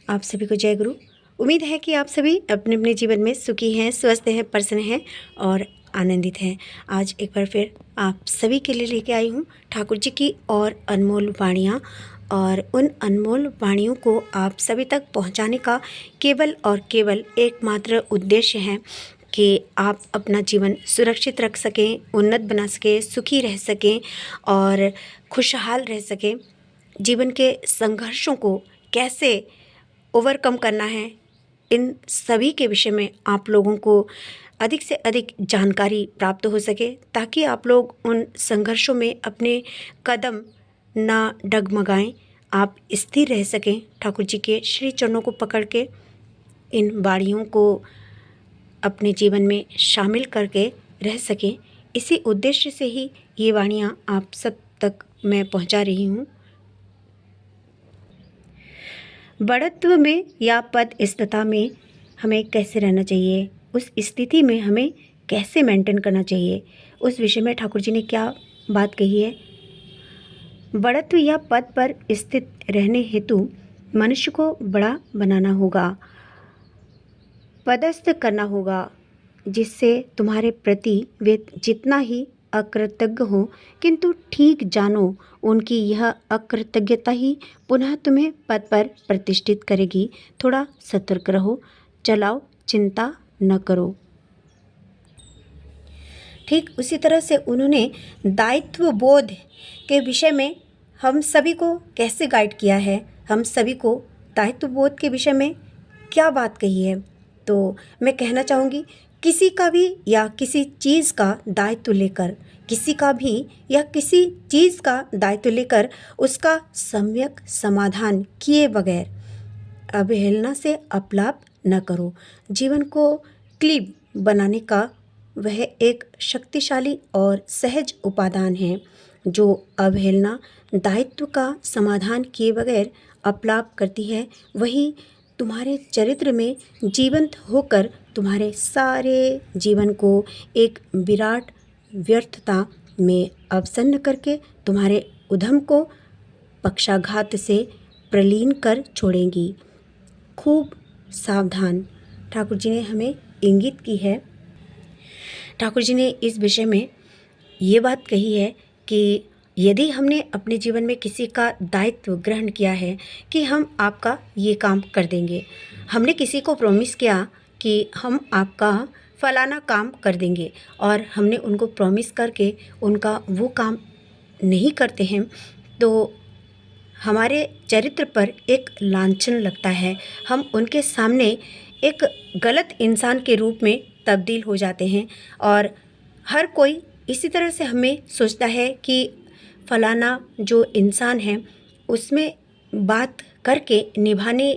आप सभी को जय गुरु। उम्मीद है कि आप सभी अपने अपने जीवन में सुखी हैं, स्वस्थ हैं, प्रसन्न हैं और आनंदित हैं। आज एक बार फिर आप सभी के लिए लेके आई हूँ ठाकुर जी की और अनमोल वाणियाँ, और उन अनमोल वाणियों को आप सभी तक पहुँचाने का केवल और केवल एकमात्र उद्देश्य है कि आप अपना जीवन सुरक्षित रख सकें, उन्नत बना सकें, सुखी रह सकें और खुशहाल रह सकें। जीवन के संघर्षों को कैसे ओवरकम करना है, इन सभी के विषय में आप लोगों को अधिक से अधिक जानकारी प्राप्त हो सके, ताकि आप लोग उन संघर्षों में अपने कदम ना डगमगाएं, आप स्थिर रह सकें। ठाकुर जी के श्री चरणों को पकड़ के इन वाणियों को अपने जीवन में शामिल करके रह सकें। इसी उद्देश्य से ही ये वाणियाँ आप सब तक मैं पहुंचा रही हूँ। बढ़त्व में या पद स्थिरता में हमें कैसे रहना चाहिए, उस स्थिति में हमें कैसे मेंटेन करना चाहिए, उस विषय में ठाकुर जी ने क्या बात कही है। बढ़त्व या पद पर स्थित रहने हेतु मनुष्य को बड़ा बनाना होगा, पदस्थ करना होगा, जिससे तुम्हारे प्रति वे जितना ही अकृतज्ञ हो, किंतु ठीक जानो उनकी यह अकृतज्ञता ही पुनः तुम्हें पद पर प्रतिष्ठित करेगी। थोड़ा सतर्क रहो, चलाओ, चिंता न करो। ठीक उसी तरह से उन्होंने दायित्व बोध के विषय में हम सभी को कैसे गाइड किया है, हम सभी को दायित्व बोध के विषय में क्या बात कही है। तो मैं कहना चाहूँगी, किसी का भी या किसी चीज़ का दायित्व लेकर, किसी का भी या किसी चीज़ का दायित्व लेकर उसका सम्यक समाधान किए बगैर अवहेलना से अपलाप न करो। जीवन को क्लीब बनाने का वह एक शक्तिशाली और सहज उपादान है, जो अवहेलना दायित्व का समाधान किए बगैर अपलाप करती है। वही तुम्हारे चरित्र में जीवंत होकर तुम्हारे सारे जीवन को एक विराट व्यर्थता में अवसन्न करके तुम्हारे उद्यम को पक्षाघात से प्रलीन कर छोड़ेंगी। खूब सावधान ठाकुर जी ने हमें इंगित की है। ठाकुर जी ने इस विषय में ये बात कही है कि यदि हमने अपने जीवन में किसी का दायित्व ग्रहण किया है कि हम आपका ये काम कर देंगे, हमने किसी को प्रॉमिस किया कि हम आपका फलाना काम कर देंगे और हमने उनको प्रॉमिस करके उनका वो काम नहीं करते हैं, तो हमारे चरित्र पर एक लांछन लगता है। हम उनके सामने एक गलत इंसान के रूप में तब्दील हो जाते हैं और हर कोई इसी तरह से हमें सोचता है कि फलाना जो इंसान है उसमें बात करके निभाने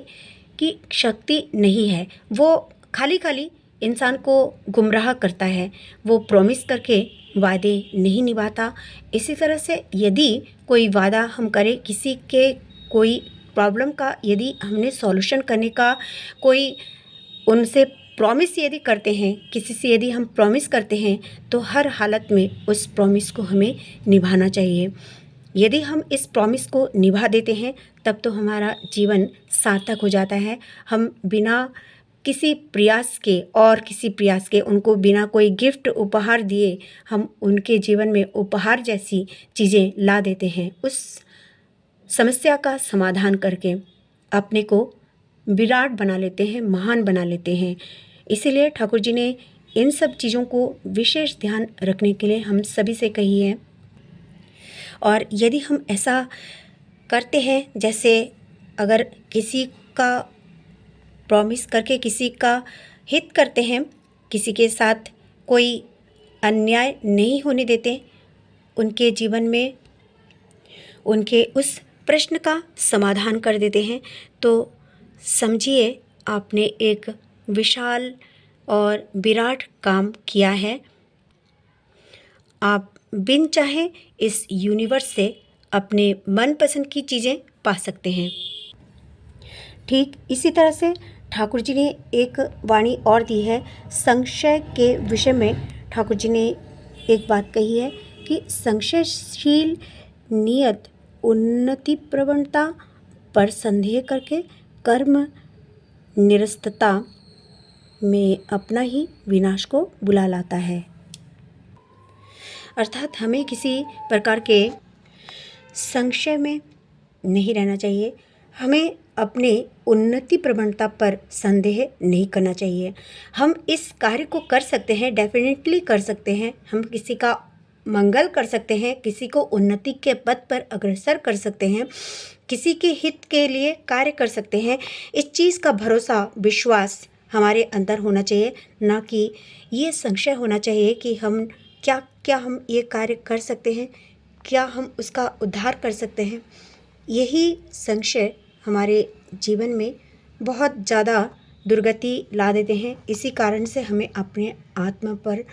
की शक्ति नहीं है, वो खाली खाली इंसान को गुमराह करता है, वो प्रॉमिस करके वादे नहीं निभाता। इसी तरह से यदि कोई वादा हम करें, किसी के कोई प्रॉब्लम का यदि हमने सॉल्यूशन करने का कोई उनसे प्रॉमिस यदि करते हैं, किसी से यदि हम प्रॉमिस करते हैं, तो हर हालत में उस प्रॉमिस को हमें निभाना चाहिए। यदि हम इस प्रॉमिस को निभा देते हैं तब तो हमारा जीवन सार्थक हो जाता है। हम बिना किसी प्रयास के और किसी प्रयास के, उनको बिना कोई गिफ्ट उपहार दिए हम उनके जीवन में उपहार जैसी चीज़ें ला देते हैं। उस समस्या का समाधान करके अपने को विराट बना लेते हैं, महान बना लेते हैं। इसीलिए ठाकुर जी ने इन सब चीज़ों को विशेष ध्यान रखने के लिए हम सभी से कही है। और यदि हम ऐसा करते हैं, जैसे अगर किसी का प्रॉमिस करके किसी का हित करते हैं, किसी के साथ कोई अन्याय नहीं होने देते, उनके जीवन में उनके उस प्रश्न का समाधान कर देते हैं, तो समझिए आपने एक विशाल और विराट काम किया है। आप बिन चाहे इस यूनिवर्स से अपने मनपसंद की चीज़ें पा सकते हैं। ठीक इसी तरह से ठाकुर जी ने एक वाणी और दी है। संशय के विषय में ठाकुर जी ने एक बात कही है कि संशयशील नियत उन्नति प्रवणता पर संदेह करके कर्म निरस्तता में अपना ही विनाश को बुला लाता है। अर्थात हमें किसी प्रकार के संशय में नहीं रहना चाहिए। हमें अपने उन्नति प्रवणता पर संदेह नहीं करना चाहिए। हम इस कार्य को कर सकते हैं, डेफिनेटली कर सकते हैं। हम किसी का मंगल कर सकते हैं, किसी को उन्नति के पथ पर अग्रसर कर सकते हैं, किसी के हित के लिए कार्य कर सकते हैं। इस चीज़ का भरोसा, विश्वास हमारे अंदर होना चाहिए, ना कि ये संशय होना चाहिए कि हम ये कार्य कर सकते हैं, क्या हम उसका उद्धार कर सकते हैं। यही संशय हमारे जीवन में बहुत ज़्यादा दुर्गति ला देते हैं। इसी कारण से हमें अपने आत्मा पर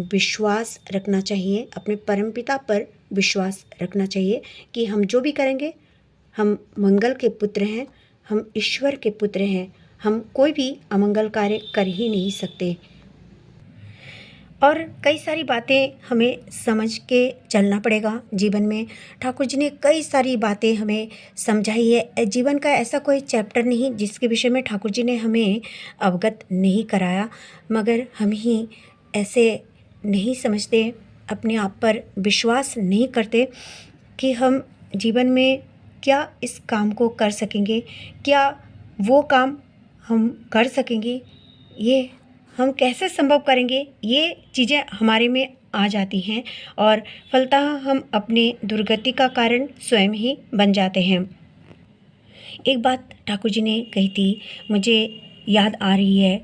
विश्वास रखना चाहिए, अपने परमपिता पर विश्वास रखना चाहिए कि हम जो भी करेंगे, हम मंगल के पुत्र हैं, हम ईश्वर के पुत्र हैं। हम कोई भी अमंगल कार्य कर ही नहीं सकते। और कई सारी बातें हमें समझ के चलना पड़ेगा जीवन में। ठाकुर जी ने कई सारी बातें हमें समझाई है। जीवन का ऐसा कोई चैप्टर नहीं जिसके विषय में ठाकुर जी ने हमें अवगत नहीं कराया, मगर हम ही ऐसे नहीं समझते, अपने आप पर विश्वास नहीं करते कि हम जीवन में क्या इस काम को कर सकेंगे, क्या वो काम हम कर सकेंगे, ये हम कैसे संभव करेंगे। ये चीज़ें हमारे में आ जाती हैं और फलतः हम अपने दुर्गति का कारण स्वयं ही बन जाते हैं। एक बात ठाकुर जी ने कही थी, मुझे याद आ रही है,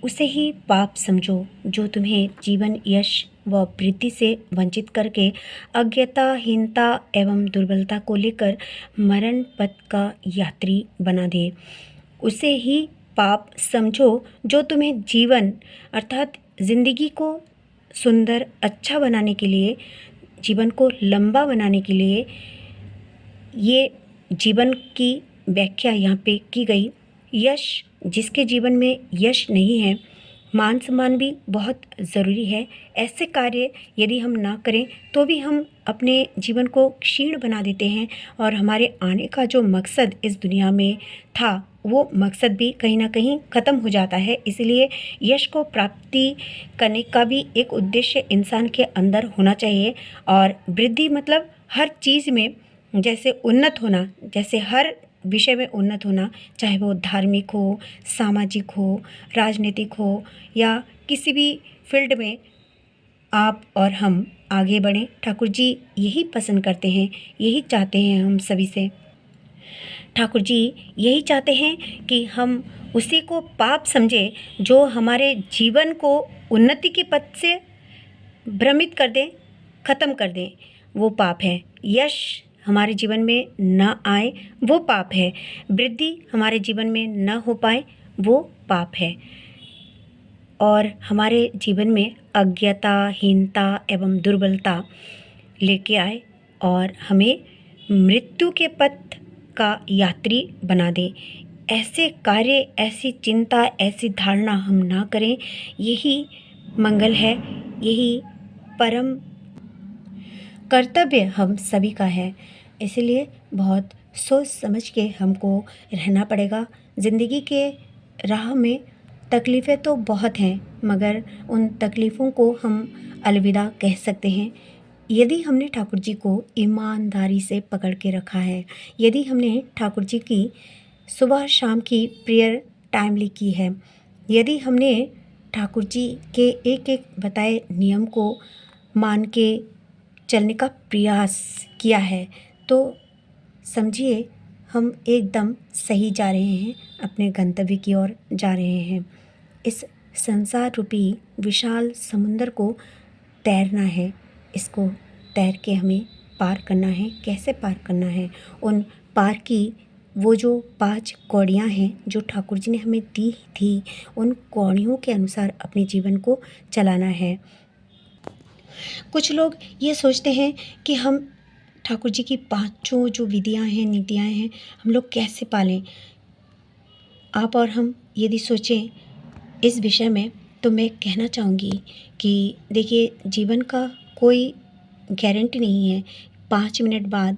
उसे ही पाप समझो जो तुम्हें जीवन यश व वृद्धि से वंचित करके अज्ञता, हीनता एवं दुर्बलता को लेकर मरण पथ का यात्री बना दे। उसे ही पाप समझो जो तुम्हें जीवन अर्थात ज़िंदगी को सुंदर अच्छा बनाने के लिए, जीवन को लंबा बनाने के लिए, ये जीवन की व्याख्या यहाँ पे की गई। यश, जिसके जीवन में यश नहीं है, मान सम्मान भी बहुत ज़रूरी है। ऐसे कार्य यदि हम ना करें तो भी हम अपने जीवन को क्षीण बना देते हैं और हमारे आने का जो मकसद इस दुनिया में था, वो मकसद भी कहीं ना कहीं ख़त्म हो जाता है। इसलिए यश को प्राप्ति करने का भी एक उद्देश्य इंसान के अंदर होना चाहिए। और वृद्धि मतलब हर चीज़ में जैसे उन्नत होना, जैसे हर विषय में उन्नत होना, चाहे वो धार्मिक हो, सामाजिक हो, राजनीतिक हो या किसी भी फील्ड में आप और हम आगे बढ़ें। ठाकुर जी यही पसंद करते हैं, यही चाहते हैं हम सभी से। ठाकुर जी यही चाहते हैं कि हम उसी को पाप समझे जो हमारे जीवन को उन्नति के पथ से भ्रमित कर दें, ख़त्म कर दें। वो पाप है। यश हमारे जीवन में न आए, वो पाप है। वृद्धि हमारे जीवन में न हो पाए, वो पाप है। और हमारे जीवन में अज्ञता, हीनता एवं दुर्बलता लेके आए और हमें मृत्यु के पथ का यात्री बना दे। ऐसे कार्य, ऐसी चिंता, ऐसी धारणा हम ना करें। यही मंगल है, यही परम कर्तव्य हम सभी का है। इसलिए बहुत सोच समझ के हमको रहना पड़ेगा। ज़िंदगी के राह में तकलीफ़ें तो बहुत हैं, मगर उन तकलीफ़ों को हम अलविदा कह सकते हैं यदि हमने ठाकुर जी को ईमानदारी से पकड़ के रखा है, यदि हमने ठाकुर जी की सुबह शाम की प्रेयर टाइमली की है, यदि हमने ठाकुर जी के एक एक बताए नियम को मान के चलने का प्रयास किया है, तो समझिए हम एकदम सही जा रहे हैं, अपने गंतव्य की ओर जा रहे हैं। इस संसार रूपी विशाल समुंदर को तैरना है, इसको तैर के हमें पार करना है। कैसे पार करना है? उन पार की वो जो 5 कौड़ियाँ हैं जो ठाकुर जी ने हमें दी थी, उन कौड़ियों के अनुसार अपने जीवन को चलाना है। कुछ लोग ये सोचते हैं कि हम ठाकुर जी की 5 जो विधियाँ हैं, नीतियाँ हैं, हम लोग कैसे पालें। आप और हम यदि सोचें इस विषय में, तो मैं कहना चाहूँगी कि देखिए, जीवन का कोई गारंटी नहीं है। 5 मिनट बाद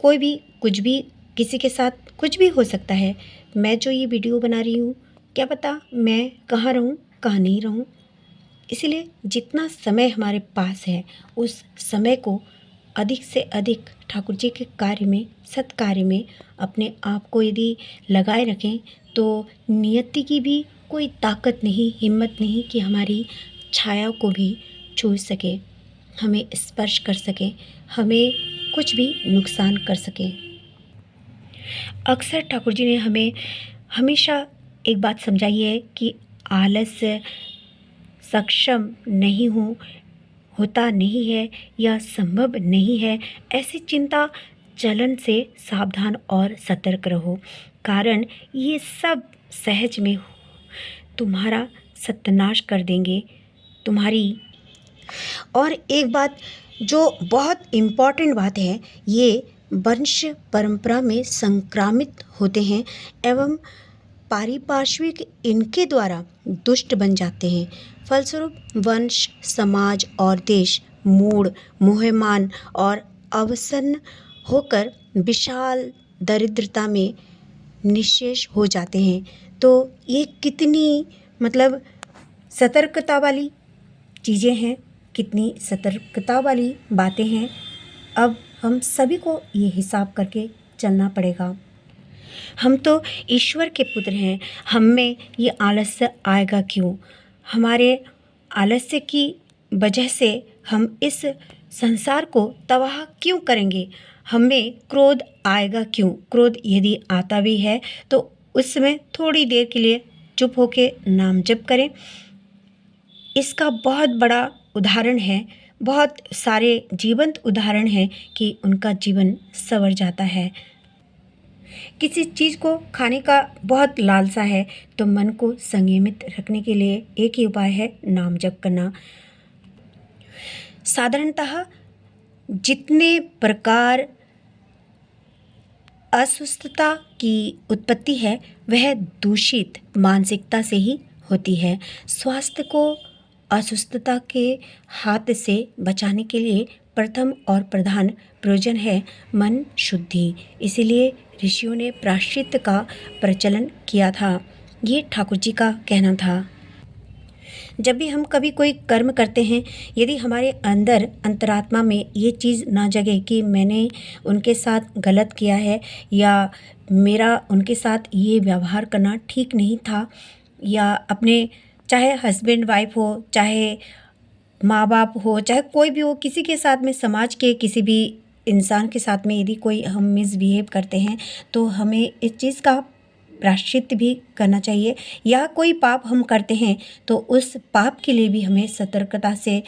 कोई भी कुछ भी किसी के साथ कुछ भी हो सकता है। मैं जो ये वीडियो बना रही हूँ, क्या पता मैं कहाँ रहूँ, कहाँ नहीं रहूँ। इसीलिए जितना समय हमारे पास है, उस समय को अधिक से अधिक ठाकुर जी के कार्य में, सत्कार्य में अपने आप को यदि लगाए रखें, तो नियति की भी कोई ताकत नहीं, हिम्मत नहीं कि हमारी छाया को भी छू सके, हमें स्पर्श कर सके, हमें कुछ भी नुकसान कर सके। अक्सर ठाकुर जी ने हमें हमेशा एक बात समझाई है कि आलस्य सक्षम नहीं हूँ, होता नहीं है या संभव नहीं है, ऐसी चिंता चलन से सावधान और सतर्क रहो, कारण ये सब सहज में तुम्हारा सत्यानाश कर देंगे तुम्हारी। और एक बात जो बहुत इम्पॉर्टेंट बात है, ये वंश परंपरा में संक्रामित होते हैं एवं पारिपार्श्विक इनके द्वारा दुष्ट बन जाते हैं। फलस्वरूप वंश, समाज और देश मूढ़, मोहमान और अवसन्न होकर विशाल दरिद्रता में निःशेष हो जाते हैं। तो ये कितनी मतलब सतर्कता वाली चीज़ें हैं, कितनी सतर्कता वाली बातें हैं। अब हम सभी को ये हिसाब करके चलना पड़ेगा। हम तो ईश्वर के पुत्र हैं, हम में ये आलस्य आएगा क्यों? हमारे आलस्य की वजह से हम इस संसार को तबाह क्यों करेंगे? हमें क्रोध आएगा क्यों? क्रोध यदि आता भी है तो उस समय थोड़ी देर के लिए चुप होके नाम जप करें। इसका बहुत बड़ा उदाहरण है, बहुत सारे जीवंत उदाहरण हैं कि उनका जीवन संवर जाता है। किसी चीज़ को खाने का बहुत लालसा है तो मन को संयमित रखने के लिए एक ही उपाय है, नाम जप करना। साधारणतः जितने प्रकार अस्वस्थता की उत्पत्ति है वह दूषित मानसिकता से ही होती है। स्वास्थ्य को अस्वस्थता के हाथ से बचाने के लिए प्रथम और प्रधान प्रयोजन है मन शुद्धि। इसीलिए ऋषियों ने प्रायश्चित्त का प्रचलन किया था। ये ठाकुर जी का कहना था। जब भी हम कभी कोई कर्म करते हैं, यदि हमारे अंदर अंतरात्मा में ये चीज़ ना जगे कि मैंने उनके साथ गलत किया है या मेरा उनके साथ ये व्यवहार करना ठीक नहीं था, या अपने चाहे हस्बैंड वाइफ हो, चाहे माँ बाप हो, चाहे कोई भी हो, किसी के साथ में, समाज के किसी भी इंसान के साथ में यदि कोई हम मिसबिहेव करते हैं तो हमें इस चीज़ का प्रायश्चित्त भी करना चाहिए। या कोई पाप हम करते हैं तो उस पाप के लिए भी हमें सतर्कता से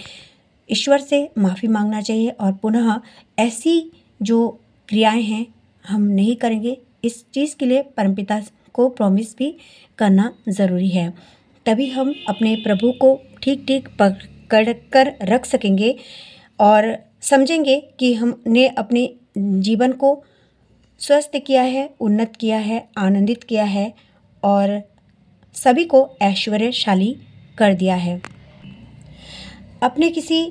ईश्वर से माफ़ी मांगना चाहिए और पुनः ऐसी जो क्रियाएं हैं हम नहीं करेंगे, इस चीज़ के लिए परमपिता को प्रॉमिस भी करना ज़रूरी है। तभी हम अपने प्रभु को ठीक ठीक पकड़ कर रख सकेंगे और समझेंगे कि हमने अपने जीवन को स्वस्थ किया है, उन्नत किया है, आनंदित किया है और सभी को ऐश्वर्यशाली कर दिया है। अपने किसी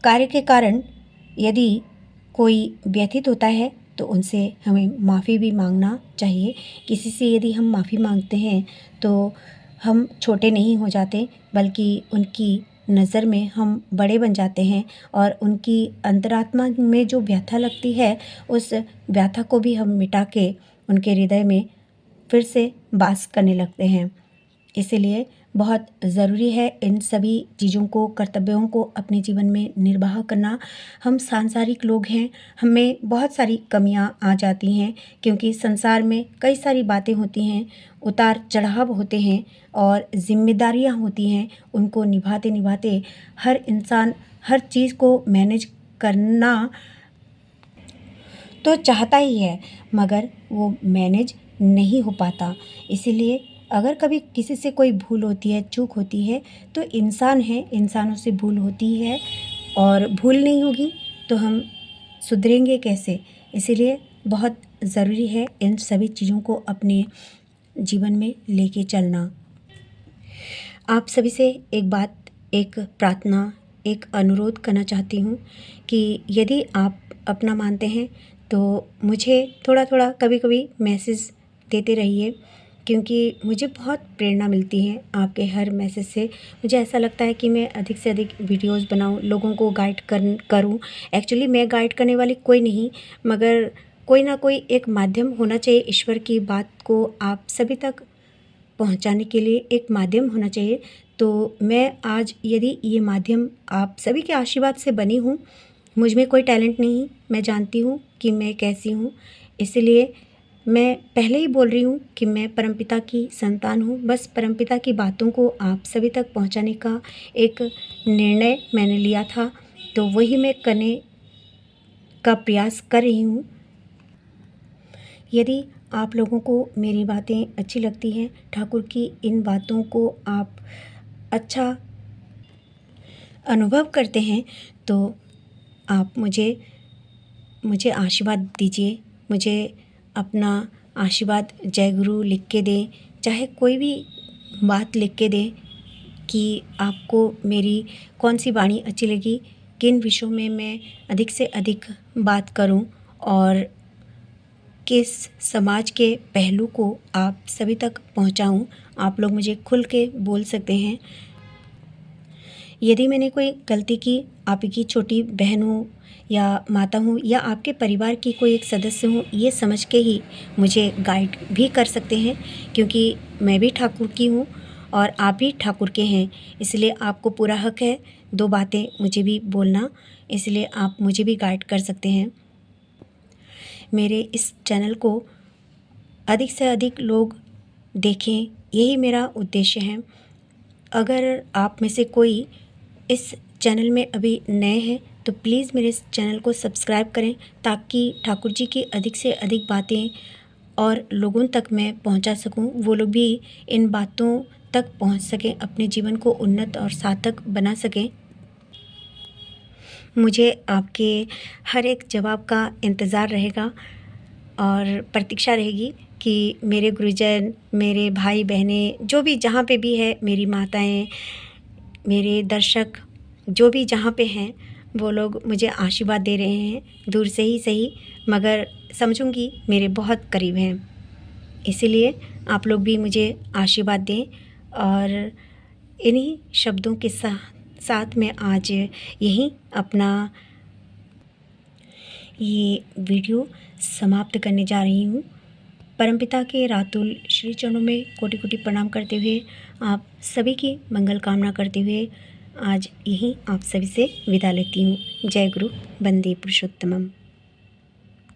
कार्य के कारण यदि कोई व्यथित होता है तो उनसे हमें माफ़ी भी मांगना चाहिए। किसी से यदि हम माफ़ी मांगते हैं तो हम छोटे नहीं हो जाते, बल्कि उनकी नज़र में हम बड़े बन जाते हैं और उनकी अंतरात्मा में जो व्यथा लगती है उस व्यथा को भी हम मिटा के उनके हृदय में फिर से वास करने लगते हैं। इसीलिए बहुत ज़रूरी है इन सभी चीज़ों को, कर्तव्यों को अपने जीवन में निर्वाह करना। हम सांसारिक लोग हैं, हमें बहुत सारी कमियां आ जाती हैं क्योंकि संसार में कई सारी बातें होती हैं, उतार चढ़ाव होते हैं और जिम्मेदारियां होती हैं। उनको निभाते निभाते हर इंसान हर चीज़ को मैनेज करना तो चाहता ही है, मगर वो मैनेज नहीं हो पाता। इसीलिए अगर कभी किसी से कोई भूल होती है, चूक होती है, तो इंसान है, इंसानों से भूल होती है और भूल नहीं होगी तो हम सुधरेंगे कैसे? इसीलिए बहुत ज़रूरी है इन सभी चीज़ों को अपने जीवन में लेके चलना। आप सभी से एक बात, एक प्रार्थना, एक अनुरोध करना चाहती हूँ कि यदि आप अपना मानते हैं तो मुझे थोड़ा थोड़ा कभी कभी मैसेज देते रहिए, क्योंकि मुझे बहुत प्रेरणा मिलती है आपके हर मैसेज से। मुझे ऐसा लगता है कि मैं अधिक से अधिक वीडियोस बनाऊं, लोगों को गाइड करूं। एक्चुअली मैं गाइड करने वाली कोई नहीं, मगर कोई ना कोई एक माध्यम होना चाहिए। ईश्वर की बात को आप सभी तक पहुंचाने के लिए एक माध्यम होना चाहिए। तो मैं आज यदि ये माध्यम आप सभी के आशीर्वाद से बनी हूँ, मुझ में कोई टैलेंट नहीं, मैं जानती हूँ कि मैं कैसी हूँ, इसलिए मैं पहले ही बोल रही हूँ कि मैं परमपिता की संतान हूँ। बस परमपिता की बातों को आप सभी तक पहुँचाने का एक निर्णय मैंने लिया था, तो वही मैं करने का प्रयास कर रही हूँ। यदि आप लोगों को मेरी बातें अच्छी लगती हैं, ठाकुर की इन बातों को आप अच्छा अनुभव करते हैं, तो आप मुझे आशीर्वाद दीजिए। मुझे अपना आशीर्वाद जय गुरु लिख के दें, चाहे कोई भी बात लिख के दें कि आपको मेरी कौन सी वाणी अच्छी लगी, किन विषयों में मैं अधिक से अधिक बात करूं, और किस समाज के पहलू को आप सभी तक पहुंचाऊं। आप लोग मुझे खुल के बोल सकते हैं। यदि मैंने कोई गलती की, आपकी छोटी बहन हूँ या माता हूँ या आपके परिवार की कोई एक सदस्य हूँ, ये समझ के ही मुझे गाइड भी कर सकते हैं, क्योंकि मैं भी ठाकुर की हूँ और आप भी ठाकुर के हैं। इसलिए आपको पूरा हक है दो बातें मुझे भी बोलना, इसलिए आप मुझे भी गाइड कर सकते हैं। मेरे इस चैनल को अधिक से अधिक लोग देखें, यही मेरा उद्देश्य है। अगर आप में से कोई इस चैनल में अभी नए हैं तो प्लीज़ मेरे इस चैनल को सब्सक्राइब करें, ताकि ठाकुर जी की अधिक से अधिक बातें और लोगों तक मैं पहुंचा सकूं, वो लोग भी इन बातों तक पहुंच सकें, अपने जीवन को उन्नत और सार्थक बना सकें। मुझे आपके हर एक जवाब का इंतज़ार रहेगा और प्रतीक्षा रहेगी कि मेरे गुरुजन, मेरे भाई बहनें, जो भी जहाँ पे भी है, मेरी माताएं, मेरे दर्शक जो भी जहाँ पे हैं, वो लोग मुझे आशीर्वाद दे रहे हैं, दूर से ही सही, मगर समझूंगी मेरे बहुत करीब हैं। इसीलिए आप लोग भी मुझे आशीर्वाद दें। और इन्हीं शब्दों के साथ मैं आज यहीं अपना ये वीडियो समाप्त करने जा रही हूँ। परमपिता के रातुल श्री चरणों में कोटि कोटि प्रणाम करते हुए, आप सभी की मंगल कामना करते हुए आज यहीं आप सभी से विदा लेती हूँ। जय गुरु, वंदे पुरुषोत्तमम।